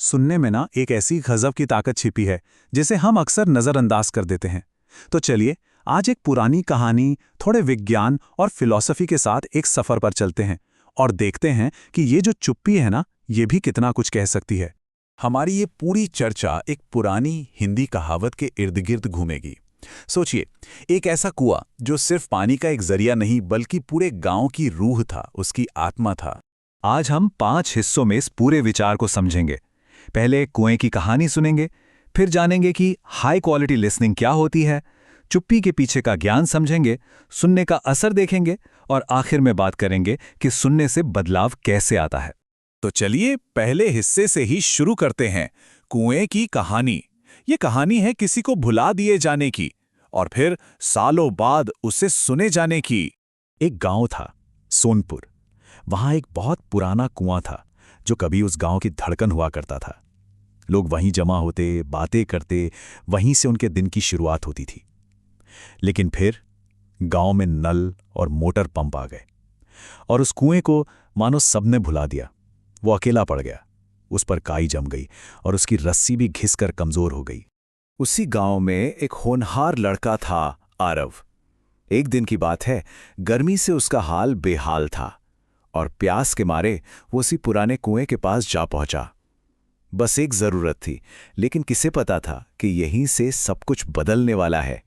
सुनने में ना एक ऐसी गजब की ताकत छिपी है जिसे हम अक्सर नजरअंदाज कर देते हैं। तो चलिए आज एक पुरानी कहानी, थोड़े विज्ञान और फिलॉसफी के साथ एक सफर पर चलते हैं और देखते हैं कि ये जो चुप्पी है ना, ये भी कितना कुछ कह सकती है। हमारी ये पूरी चर्चा एक पुरानी हिंदी कहावत के इर्द गिर्द घूमेगी। सोचिए, एक ऐसा कुआं जो सिर्फ पानी का एक जरिया नहीं बल्कि पूरे गांव की रूह था, उसकी आत्मा था। आज हम 5 हिस्सों में इस पूरे विचार को समझेंगे। पहले कुएं की कहानी सुनेंगे, फिर जानेंगे कि हाई क्वालिटी लिसनिंग क्या होती है, चुप्पी के पीछे का ज्ञान समझेंगे, सुनने का असर देखेंगे और आखिर में बात करेंगे कि सुनने से बदलाव कैसे आता है। तो चलिए पहले हिस्से से ही शुरू करते हैं, कुएं की कहानी। ये कहानी है किसी को भुला दिए जाने की और फिर सालों बाद उसे सुने जाने की। एक गांव था, सोनपुर। वहां एक बहुत पुराना कुआं था जो कभी उस गांव की धड़कन हुआ करता था। लोग वहीं जमा होते, बातें करते, वहीं से उनके दिन की शुरुआत होती थी। लेकिन फिर गांव में नल और मोटर पंप आ गए और उस कुएं को मानो सबने भुला दिया। वो अकेला पड़ गया, उस पर काई जम गई और उसकी रस्सी भी घिसकर कमजोर हो गई। उसी गांव में एक होनहार लड़का था, आरव। एक दिन की बात है, गर्मी से उसका हाल बेहाल था और प्यास के मारे वो उसी पुराने कुएं के पास जा पहुंचा। बस एक जरूरत थी, लेकिन किसे पता था कि यहीं से सब कुछ बदलने वाला है।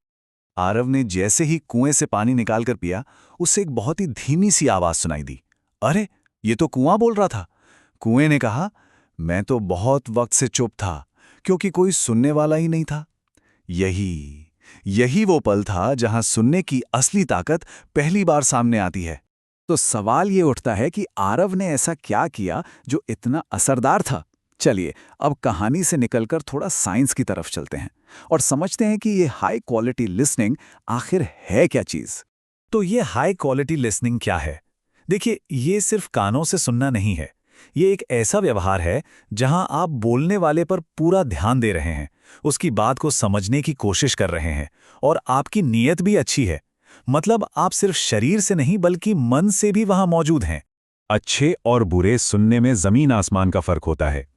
आरव ने जैसे ही कुएं से पानी निकालकर पिया, उसे एक बहुत ही धीमी सी आवाज सुनाई दी। अरे, ये तो कुआं बोल रहा था। कुएं ने कहा, मैं तो बहुत वक्त से चुप था क्योंकि कोई सुनने वाला ही नहीं था। यही वो पल था जहां सुनने की असली ताकत पहली बार सामने आती है। तो सवाल ये उठता है कि आरव ने ऐसा क्या किया जो इतना असरदार था। चलिए अब कहानी से निकलकर थोड़ा साइंस की तरफ चलते हैं और समझते हैं कि ये हाई क्वालिटी लिसनिंग आखिर है क्या चीज। तो ये हाई क्वालिटी लिसनिंग क्या है? देखिए, ये सिर्फ कानों से सुनना नहीं है। ये एक ऐसा व्यवहार है जहां आप बोलने वाले पर पूरा ध्यान दे रहे हैं, उसकी बात को समझने की कोशिश कर रहे हैं और आपकी नीयत भी अच्छी है। मतलब आप सिर्फ शरीर से नहीं बल्कि मन से भी वहां मौजूद हैं। अच्छे और बुरे सुनने में जमीन आसमान का फर्क होता है।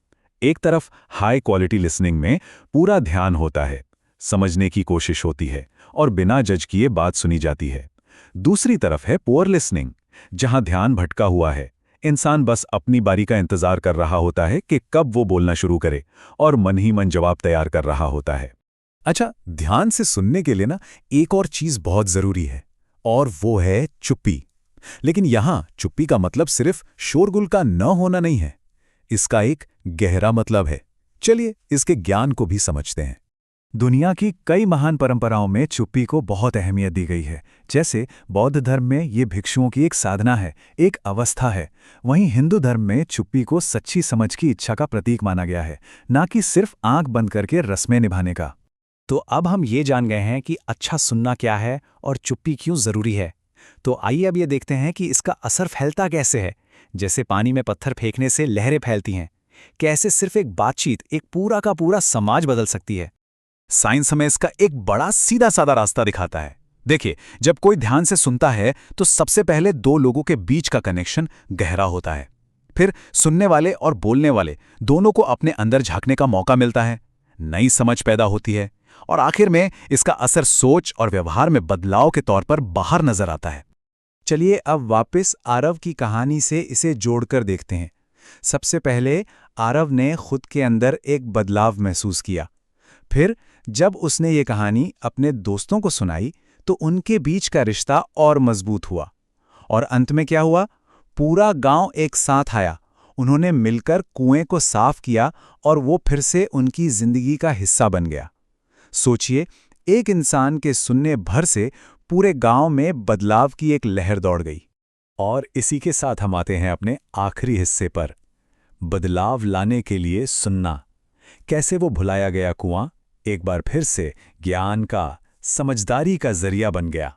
एक तरफ हाई क्वालिटी लिसनिंग में पूरा ध्यान होता है, समझने की कोशिश होती है और बिना जज किए बात सुनी जाती है। दूसरी तरफ है पुअर लिसनिंग, जहां ध्यान भटका हुआ है। इंसान बस अपनी बारी का इंतजार कर रहा होता है कि कब वो बोलना शुरू करे और मन ही मन जवाब तैयार कर रहा होता है। अच्छा, ध्यान से सुनने के लिए ना एक और चीज बहुत जरूरी है और वो है चुप्पी। लेकिन यहां चुप्पी का मतलब सिर्फ शोरगुल का न होना नहीं है, इसका एक गहरा मतलब है। चलिए इसके ज्ञान को भी समझते हैं। दुनिया की कई महान परंपराओं में चुप्पी को बहुत अहमियत दी गई है। जैसे बौद्ध धर्म में ये भिक्षुओं की एक साधना है, एक अवस्था है। वहीं हिंदू धर्म में चुप्पी को सच्ची समझ की इच्छा का प्रतीक माना गया है, ना कि सिर्फ आंख बंद करके रस्में निभाने का। तो अब हम ये जान गए हैं कि अच्छा सुनना क्या है और चुप्पी क्यों जरूरी है। तो आइए अब ये देखते हैं कि इसका असर फैलता कैसे है। जैसे पानी में पत्थर फेंकने से लहरें फैलती हैं, कैसे सिर्फ एक बातचीत एक पूरा का पूरा समाज बदल सकती है। साइंस हमें इसका एक बड़ा सीधा साधा रास्ता दिखाता है। देखिए, जब कोई ध्यान से सुनता है तो सबसे पहले 2 लोगों के बीच का कनेक्शन गहरा होता है। फिर सुनने वाले और बोलने वाले दोनों को अपने अंदर झांकने का मौका मिलता है, नई समझ पैदा होती है और आखिर में इसका असर सोच और व्यवहार में बदलाव के तौर पर बाहर नजर आता है। चलिए अब वापस आरव की कहानी से इसे जोड़कर देखते हैं। सबसे पहले आरव ने खुद के अंदर एक बदलाव महसूस किया। फिर जब उसने ये कहानी अपने दोस्तों को सुनाई तो उनके बीच का रिश्ता और मजबूत हुआ। और अंत में क्या हुआ? पूरा गांव एक साथ आया, उन्होंने मिलकर कुएं को साफ किया और वो फिर से उनकी जिंदगी का हिस्सा बन गया। सोचिए, एक इंसान के सुनने भर से पूरे गांव में बदलाव की एक लहर दौड़ गई। और इसी के साथ हम आते हैं अपने आखिरी हिस्से पर, बदलाव लाने के लिए सुनना। कैसे वो भुलाया गया कुआं एक बार फिर से ज्ञान का, समझदारी का जरिया बन गया।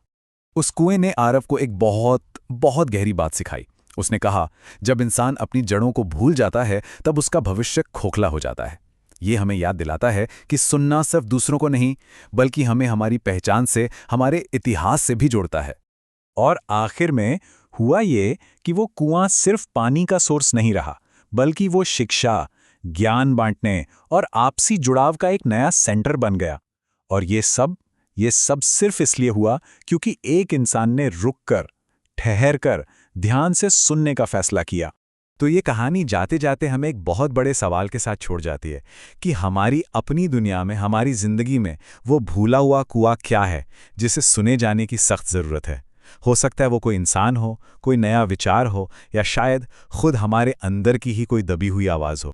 उस कुएं ने आरव को एक बहुत बहुत गहरी बात सिखाई। उसने कहा, जब इंसान अपनी जड़ों को भूल जाता है तब उसका भविष्य खोखला हो जाता है। ये हमें याद दिलाता है कि सुनना सिर्फ दूसरों को नहीं बल्कि हमें हमारी पहचान से, हमारे इतिहास से भी जोड़ता है। और आखिर में हुआ ये कि वो कुआं सिर्फ पानी का सोर्स नहीं रहा, बल्कि वो शिक्षा, ज्ञान बांटने और आपसी जुड़ाव का एक नया सेंटर बन गया। और ये सब सिर्फ इसलिए हुआ क्योंकि एक इंसान ने रुककर, ठहरकर, ध्यान से सुनने का फैसला किया। तो ये कहानी जाते जाते हमें एक बहुत बड़े सवाल के साथ छोड़ जाती है कि हमारी अपनी दुनिया में, हमारी जिंदगी में वो भूला हुआ कुआं क्या है जिसे सुने जाने की सख्त ज़रूरत है। हो सकता है वो कोई इंसान हो, कोई नया विचार हो, या शायद खुद हमारे अंदर की ही कोई दबी हुई आवाज़ हो।